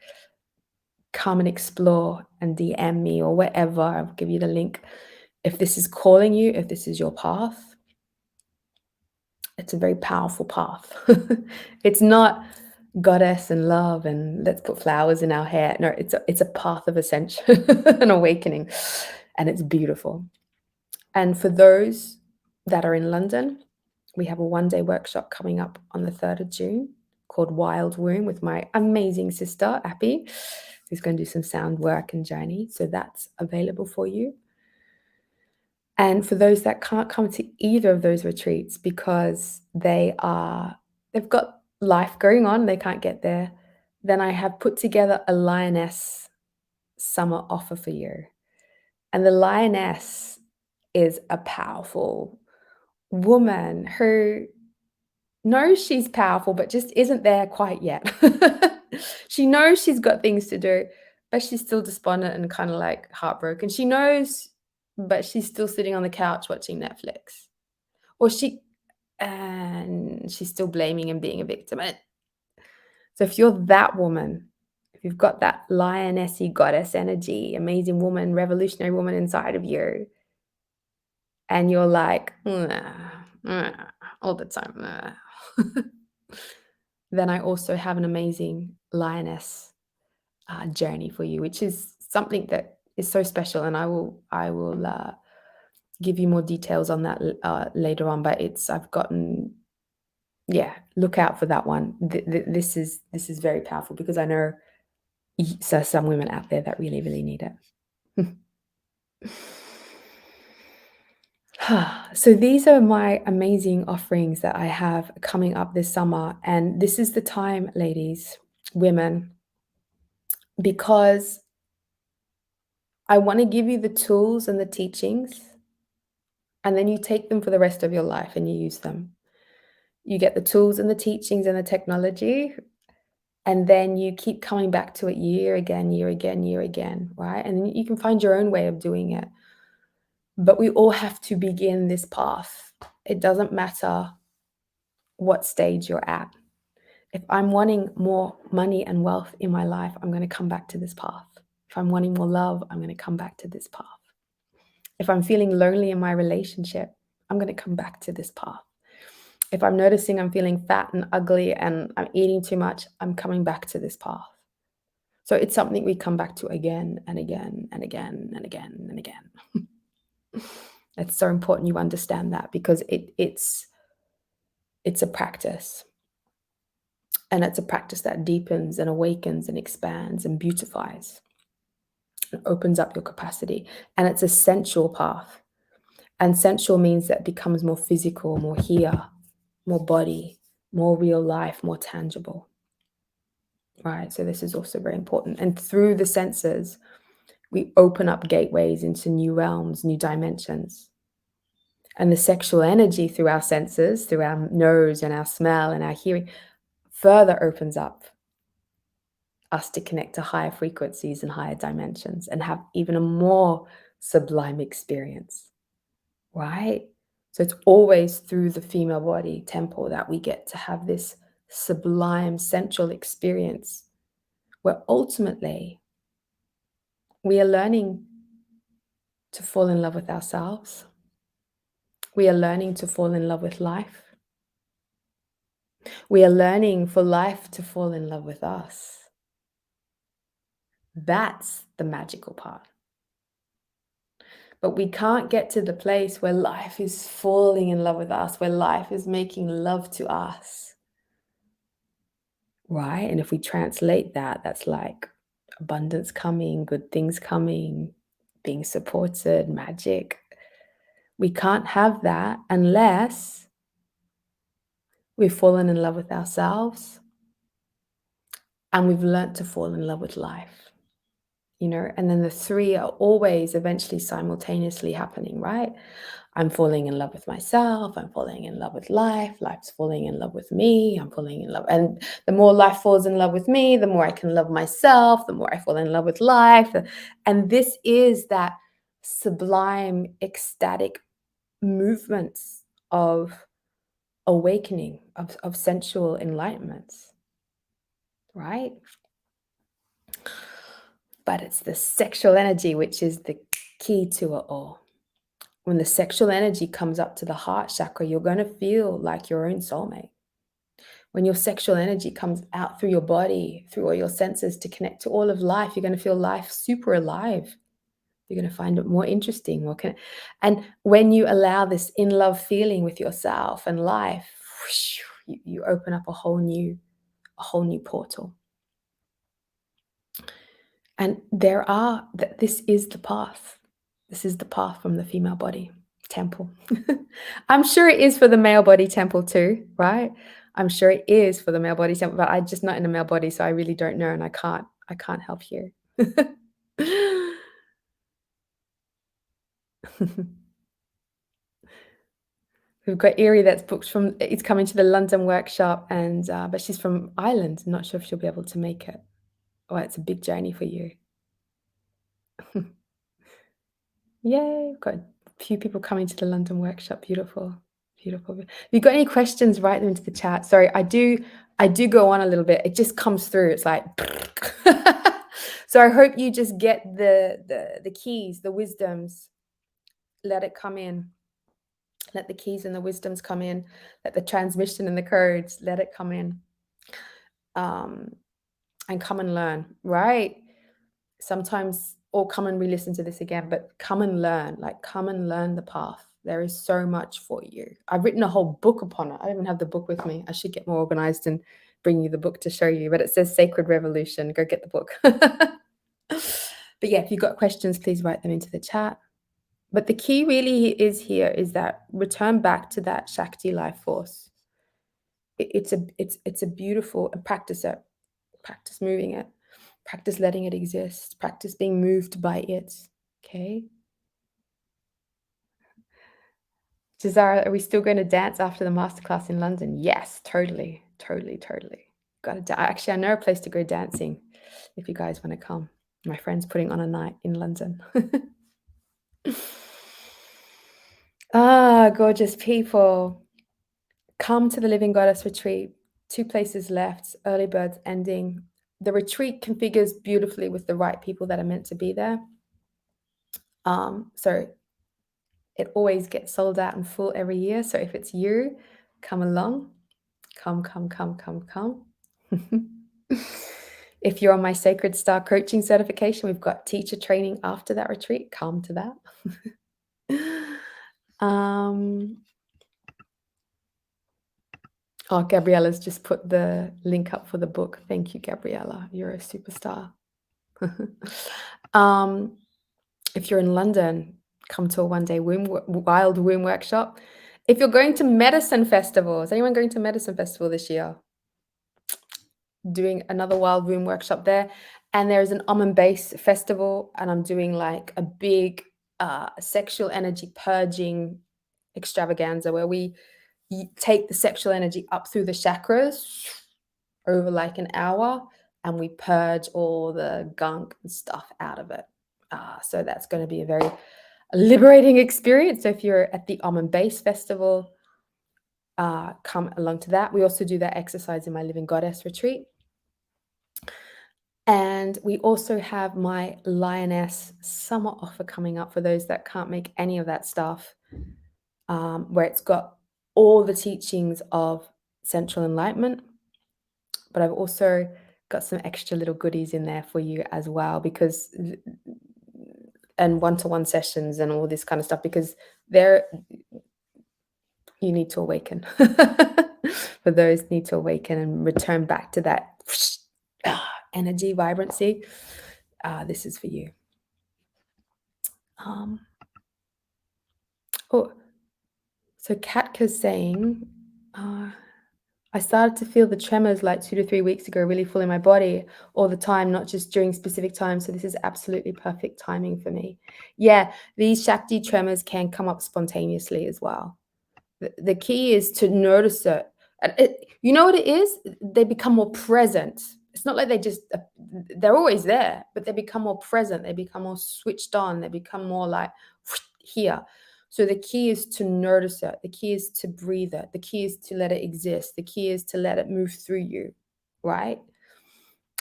come and explore and DM me or whatever. I'll give you the link. If this is calling you, if this is your path, it's a very powerful path. It's not goddess and love and let's put flowers in our hair. No, it's a path of ascension, an awakening, and it's beautiful. And for those that are in London, we have a one-day workshop coming up on the 3rd of June called Wild Womb with my amazing sister, Appy, who's going to do some sound work and journey. So that's available for you. And for those that can't come to either of those retreats because they've got life going on, they can't get there, then I have put together a Lioness summer offer for you. And the Lioness is a powerful woman who knows she's powerful, but just isn't there quite yet. She knows she's got things to do, but she's still despondent and kind of like heartbroken. She knows, but she's still sitting on the couch watching Netflix. Or and she's still blaming and being a victim. So if you're that woman, if you've got that lionessy goddess energy, amazing woman, revolutionary woman inside of you, and you're like, all the time, then I also have an amazing lioness journey for you, which is something that is so special, and I will give you more details on that later on. But look out for that one. This is very powerful because I know so some women out there that really, really need it. So these are my amazing offerings that I have coming up this summer. And this is the time, ladies, women, because I want to give you the tools and the teachings, and then you take them for the rest of your life and you use them. You get the tools and the teachings and the technology, and then you keep coming back to it year again, year again, year again, right? And then you can find your own way of doing it. But we all have to begin this path. It doesn't matter what stage you're at. If I'm wanting more money and wealth in my life, I'm going to come back to this path. If I'm wanting more love, I'm going to come back to this path. If I'm feeling lonely in my relationship, I'm going to come back to this path. If I'm noticing I'm feeling fat and ugly and I'm eating too much, I'm coming back to this path. So it's something we come back to again and again and again and again and again. It's so important you understand that because it's a practice. And it's a practice that deepens and awakens and expands and beautifies and opens up your capacity. And it's a sensual path. And sensual means that it becomes more physical, more here, more body, more real life, more tangible. Right? So this is also very important. And through the senses, we open up gateways into new realms, new dimensions. And the sexual energy through our senses, through our nose and our smell and our hearing, further opens up us to connect to higher frequencies and higher dimensions and have even a more sublime experience, right? So it's always through the female body temple that we get to have this sublime sensual experience where ultimately we are learning to fall in love with ourselves. We are learning to fall in love with life. We are learning for life to fall in love with us. That's the magical part. But we can't get to the place where life is falling in love with us, where life is making love to us. Right? And if we translate that, that's like abundance coming, good things coming, being supported, magic. We can't have that unless we've fallen in love with ourselves and we've learnt to fall in love with life. you know, and then the three are always eventually simultaneously happening, right? I'm falling in love with myself. I'm falling in love with life. Life's falling in love with me. I'm falling in love. And the more life falls in love with me, the more I can love myself, the more I fall in love with life. And this is that sublime, ecstatic movements of awakening, of sensual enlightenment, right? But it's the sexual energy which is the key to it all. When the sexual energy comes up to the heart chakra, you're going to feel like your own soulmate. When your sexual energy comes out through your body, through all your senses to connect to all of life, you're going to feel life super alive. You're going to find it more interesting, and when you allow this in love feeling with yourself and life, you open up a whole new portal. And this is the path. This is the path from the female body temple. I'm sure it is for the male body temple too, right? I'm sure it is for the male body temple, but I'm just not in a male body, so I really don't know, and I can't help you. We've got Erie that's booked it's coming to the London workshop, and but she's from Ireland. I'm not sure if she'll be able to make it. Oh, it's a big journey for you. Yay, we've got a few people coming to the London workshop. Beautiful, beautiful. If you've got any questions, write them into the chat. Sorry, I do go on a little bit. It just comes through. It's like so I hope you just get the keys, the wisdoms. Let it come in. Let the keys and the wisdoms come in. Let the transmission and the codes, let it come in. And come and learn, right? Sometimes, or come and re-listen to this again, but come and learn, come and learn the path. There is so much for you. I've written a whole book upon it. I don't even have the book with me. I should get more organized and bring you the book to show you, but it says Sacred Revolution. Go get the book. But yeah, if you've got questions, please write them into the chat. But the key really is that return back to that Shakti life force. It's a beautiful, practice it. Practice moving it. Practice letting it exist. Practice being moved by it. Okay. Jazara, are we still going to dance after the masterclass in London? Yes, totally. Got to actually, I know a place to go dancing if you guys want to come. My friend's putting on a night in London. Gorgeous people. Come to the Living Goddess retreat. 2 places left. Early birds ending. The retreat configures beautifully with the right people that are meant to be there. So it always gets sold out and full every year. So if it's you, come along. Come. If you're on my Sacred Star coaching certification, we've got teacher training after that retreat. Come to that. Oh, Gabriella's just put the link up for the book. Thank you, Gabriella. You're a superstar. If you're in London, come to a one-day wild womb workshop. If you're going to Medicine Festival, is anyone going to Medicine Festival this year? Doing another wild womb workshop there. And there's an Almond Base Festival, and I'm doing like a big sexual energy purging extravaganza where we take the sexual energy up through the chakras over like an hour, and we purge all the gunk and stuff out of it. So that's going to be a very liberating experience. So if you're at the Almond Base Festival, come along to that. We also do that exercise in my Living Goddess retreat. And we also have my Lioness summer offer coming up for those that can't make any of that stuff, where it's got all the teachings of sensual enlightenment. But I've also got some extra little goodies in there for you as well, because and one-to-one sessions and all this kind of stuff, because you need to awaken. For those need to awaken and return back to that energy vibrancy, this is for you. So Katka's saying, I started to feel the tremors like 2 to 3 weeks ago, really full in my body all the time, not just during specific times, so this is absolutely perfect timing for me. Yeah, these Shakti tremors can come up spontaneously as well. The key is to notice it. And you know what it is? They become more present. It's not like they just they're always there, but they become more present. They become more switched on. They become more like here. So the key is to notice it. The key is to breathe it. The key is to let it exist. The key is to let it move through you, right?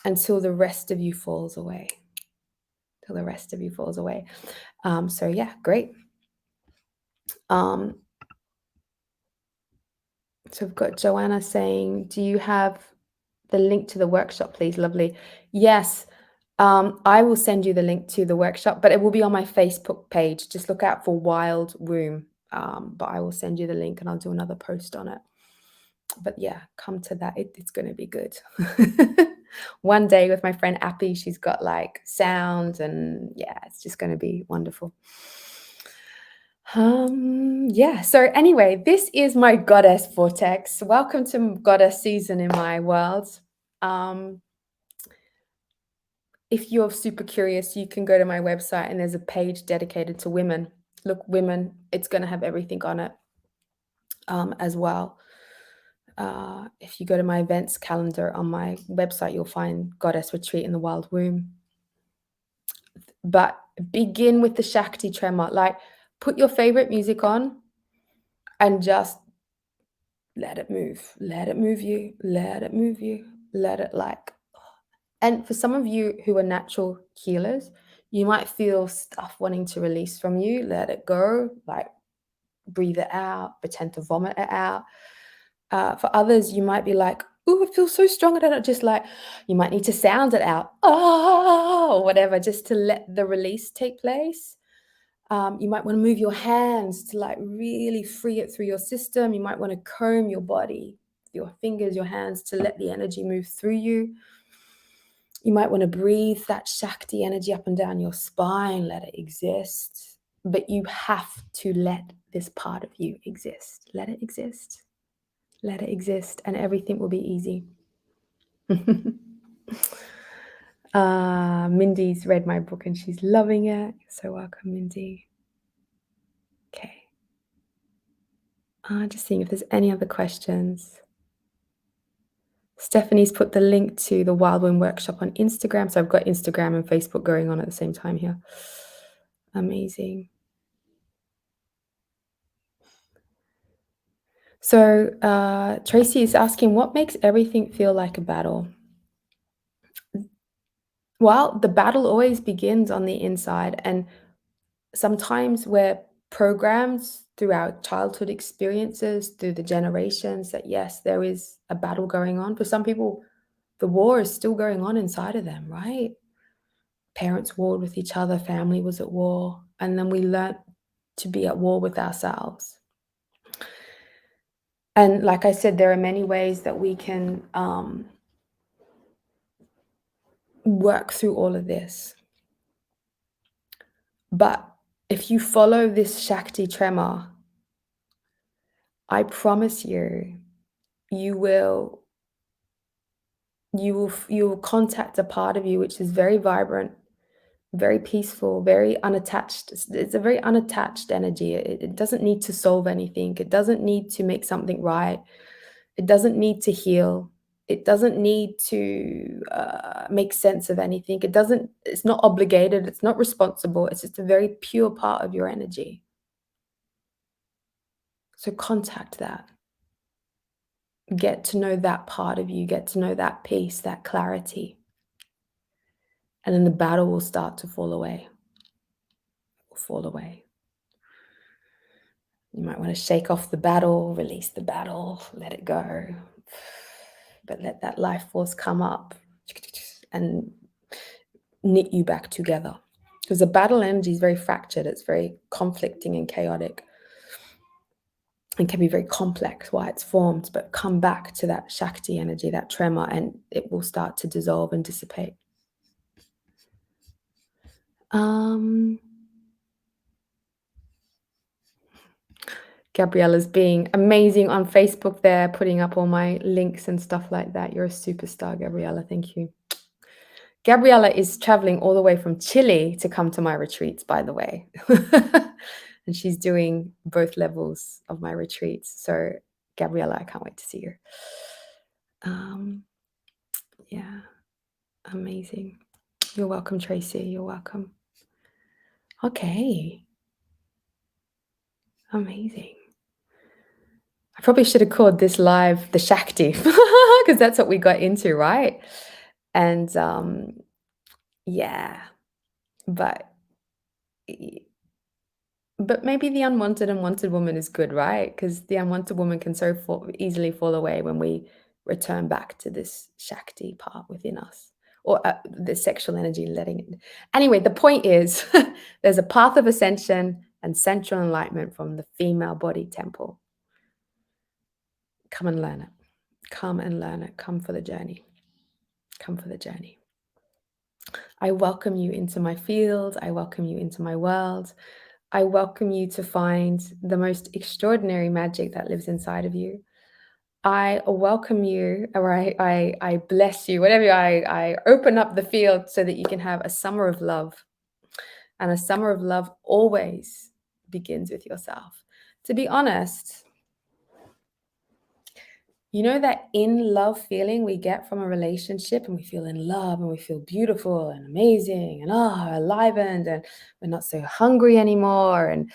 Until the rest of you falls away. Till the rest of you falls away. So yeah, great. Um, so we've got Joanna saying, do you have the link to the workshop, please? Lovely. Yes, I will send you the link to the workshop, but it will be on my Facebook page. Just look out for Wild Womb. But I will send you the link and I'll do another post on it. But yeah, come to that. It's going to be good. One day with my friend Appy, she's got like sound and yeah, it's just going to be wonderful. Yeah, so anyway, this is my goddess vortex. Welcome to goddess season in my world. If you're super curious, you can go to my website and there's a page dedicated to women. Look, women, it's going to have everything on it as well. If you go to my events calendar on my website, you'll find Goddess Retreat in the Wild Womb. But begin with the Shakti tremor. Like, put your favorite music on and just let it move. Let it move you. Let it move you. Let it like. And for some of you who are natural healers, you might feel stuff wanting to release from you. Let it go. Like, breathe it out. Pretend to vomit it out. For others, you might be like, "Ooh, it feels so strong." I don't just like, you might need to sound it out, oh, or whatever, just to let the release take place. You might want to move your hands to like really free it through your system. You might want to comb your body, your fingers, your hands to let the energy move through you. You might want to breathe that Shakti energy up and down your spine, let it exist. But you have to let this part of you exist. Let it exist. Let it exist, and everything will be easy. Mindy's read my book and she's loving it. So welcome, Mindy. Okay. Just seeing if there's any other questions. Stephanie's put the link to the Wild Womb workshop on Instagram. So I've got Instagram and Facebook going on at the same time here. Amazing. So Tracy is asking, what makes everything feel like a battle? Well, the battle always begins on the inside, and sometimes we're programmed through our childhood experiences, through the generations, that yes, there is a battle going on. For some people, the war is still going on inside of them, right? Parents warred with each other, family was at war, and then we learnt to be at war with ourselves. And like I said, there are many ways that we can work through all of this. But if you follow this Shakti tremor, I promise you, you will contact a part of you which is very vibrant, very peaceful, very unattached. It's a very unattached energy. It doesn't need to solve anything. It doesn't need to make something right. It doesn't need to heal. It doesn't need to make sense of anything. It's not obligated. It's not responsible. It's just a very pure part of your energy. So contact that. Get to know that part of you. Get to know that peace, that clarity. And then the battle will start to fall away. Fall away. You might want to shake off the battle, release the battle, let it go. But let that life force come up and knit you back together. Because the battle energy is very fractured. It's very conflicting and chaotic. And can be very complex why it's formed. But come back to that Shakti energy, that tremor, and it will start to dissolve and dissipate. Gabriella's being amazing on Facebook there, putting up all my links and stuff like that. You're a superstar, Gabriella. Thank you. Gabriella is traveling all the way from Chile to come to my retreats, by the way. And she's doing both levels of my retreats. So, Gabriella, I can't wait to see you. Yeah, amazing. You're welcome, Tracy. You're welcome. Okay. Amazing. I probably should have called this live the Shakti because that's what we got into, right? And yeah, but maybe the unwanted and wanted woman is good, right? Because the unwanted woman can so easily fall away when we return back to this Shakti part within us, or the sexual energy letting it. Anyway, the point is there's a path of ascension and sensual enlightenment from the female body temple. Come and learn it. Come and learn it. Come for the journey. Come for the journey. I welcome you into my field. I welcome you into my world. I welcome you to find the most extraordinary magic that lives inside of you. I welcome you, or I bless you, whatever. I open up the field so that you can have a summer of love. And a summer of love always begins with yourself. To be honest, you know that in love feeling we get from a relationship, and we feel in love and we feel beautiful and amazing and enlivened, and we're not so hungry anymore, and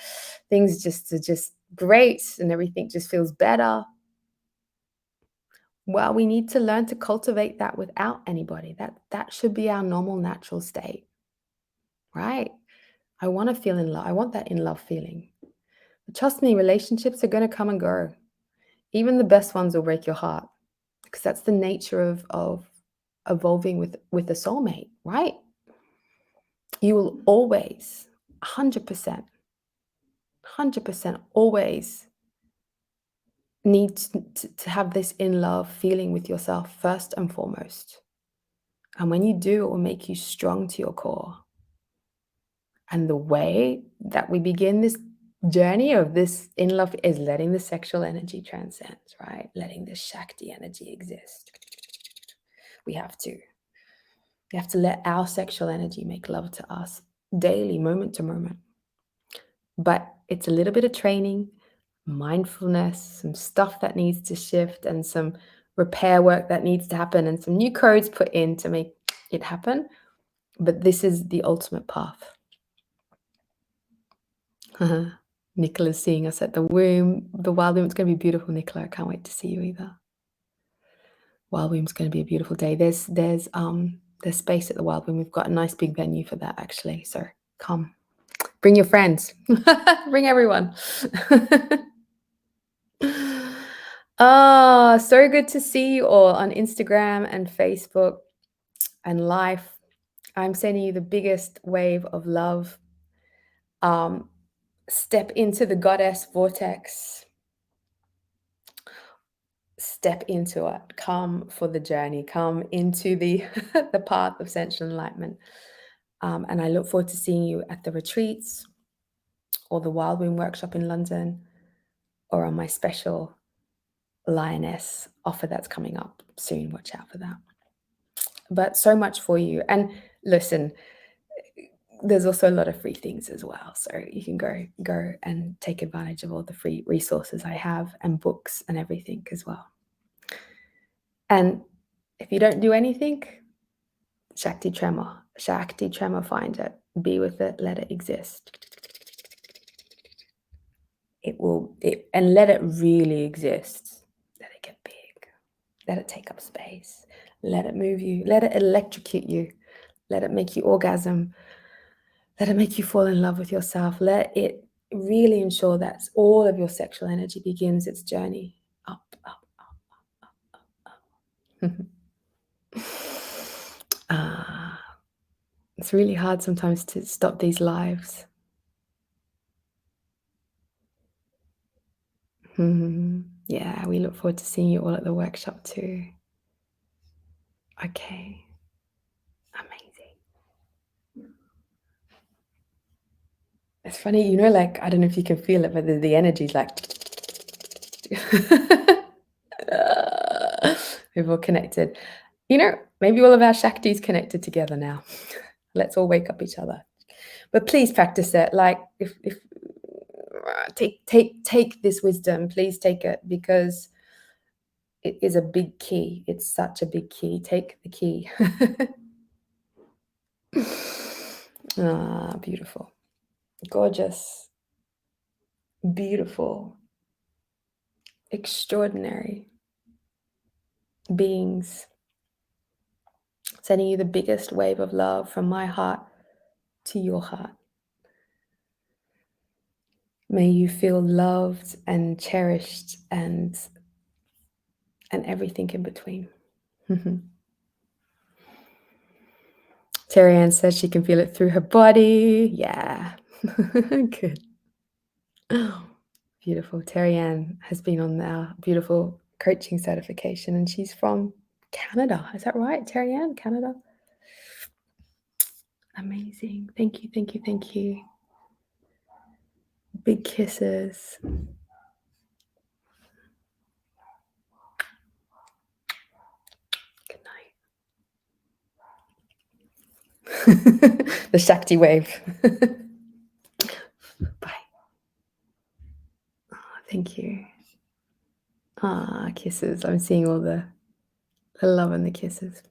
things just are just great and everything just feels better. Well, we need to learn to cultivate that without anybody. That should be our normal, natural state, right? I want to feel in love. I want that in love feeling. But trust me, relationships are going to come and go. Even the best ones will break your heart, because that's the nature of evolving with a soulmate, right? You will always 100% always need to have this in love feeling with yourself first and foremost. And when you do, it will make you strong to your core. And the way that we begin this journey of this in love is letting the sexual energy transcend, right? Letting the Shakti energy exist. We have to let our sexual energy make love to us daily, moment to moment. But it's a little bit of training, mindfulness, some stuff that needs to shift, and some repair work that needs to happen, and some new codes put in to make it happen. But this is the ultimate path. Nicola's seeing us at the womb. The wild womb. It's going to be beautiful, Nicola. I can't wait to see you either. Wild womb's going to be a beautiful day. There's space at the wild womb. We've got a nice big venue for that, actually. So come. Bring your friends. Bring everyone. So good to see you all on Instagram and Facebook and live. I'm sending you the biggest wave of love. Step into the goddess vortex. Step into it. Come for the journey. Come into the the path of sensual enlightenment. And I look forward to seeing you at the retreats, or the Wild Womb workshop in London, or on my special Lioness offer that's coming up soon. Watch out for that. But so much for you. And listen, there's also a lot of free things as well. So you can go and take advantage of all the free resources I have, and books and everything as well. And if you don't do anything, Shakti tremor, find it, be with it, let it exist. And let it really exist. Let it get big. Let it take up space. Let it move you. Let it electrocute you. Let it make you orgasm. Let it make you fall in love with yourself. Let it really ensure that all of your sexual energy begins its journey up, up, up, up, up, up. It's really hard sometimes to stop these lives. Yeah, we look forward to seeing you all at the workshop too. Okay. Amazing. It's funny, like, I don't know if you can feel it, but the energy's like touched you. We've all connected. You know, maybe all of our Shakti's connected together now. Let's all wake up each other. But please practice it. Like if take this wisdom, please take it, because it is a big key. It's such a big key. Take the key. Ah, beautiful. Gorgeous. Beautiful. Extraordinary beings. Sending you the biggest wave of love from my heart to your heart. May you feel loved and cherished and everything in between. Terry Ann says she can feel it through her body. Yeah. Good. Oh, beautiful. Terry Ann has been on our beautiful coaching certification, and she's from Canada. Is that right, Terry Ann? Canada? Amazing. Thank you, thank you, thank you. Big kisses. Good night. The Shakti wave. Bye. Oh, thank you. Ah, kisses. I'm seeing all the love and the kisses.